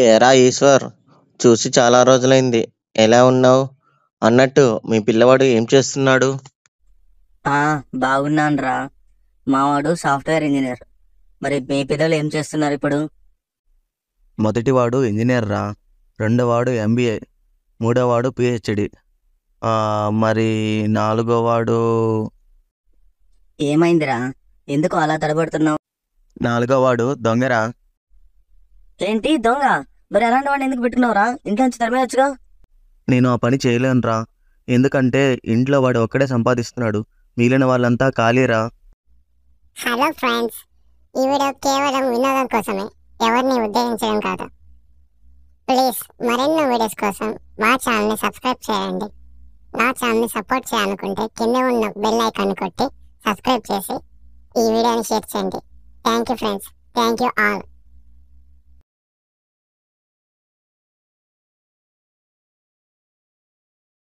ఏరా ఈశ్వర్, చూసి చాలా రోజులైంది. ఎలా ఉన్నావు? అన్నట్టు మీ పిల్లవాడు ఏం చేస్తున్నాడు? ఆ బాగున్నానురా. మావాడు సాఫ్ట్వేర్ ఇంజనీర్. మరి మీ పిల్లలు ఏం చేస్తున్నారు ఇప్పుడు? మొదటివాడు ఇంజనీర్ రా, రెండోవాడు ఎంబీఏ, మూడోవాడు పిహెచ్డి. మరి నాలుగోవాడు ఏమైందిరా? ఎందుకు అలా తడబడుతున్నావు? నాలుగోవాడు దొంగరా. ఏంటి దొంగ? మరి అలాంటి వాడిని ఎందుకు పెట్టుకున్నావురా? ఇంట్లో నుంచి తరిమేయచ్చుగా. నేను ఆ పని చేయలేనురా, ఎందుకంటే ఇంట్లో వాడు ఒక్కడే సంపాదిస్తున్నాడు, మిగిలిన వాళ్ళంతా ఖాళీరా. హలో ఫ్రెండ్స్, ఈ వీడియో కేవలం వినోదం కోసమే, ఎవరిని ఉద్దేశించడం కాదు. ప్లీజ్ మరెన్నో వీడియోస్ కోసం మా ఛానల్ని సబ్స్క్రైబ్ చేయండి. నా ఛానల్ని సపోర్ట్ చేయాలనుకుంటే కింద ఉన్న బెల్ ఐకాన్ కొట్టి సబ్స్క్రైబ్ చేసి ఈ వీడియోని షేర్ చేయండి. Thank you friends, thank you all.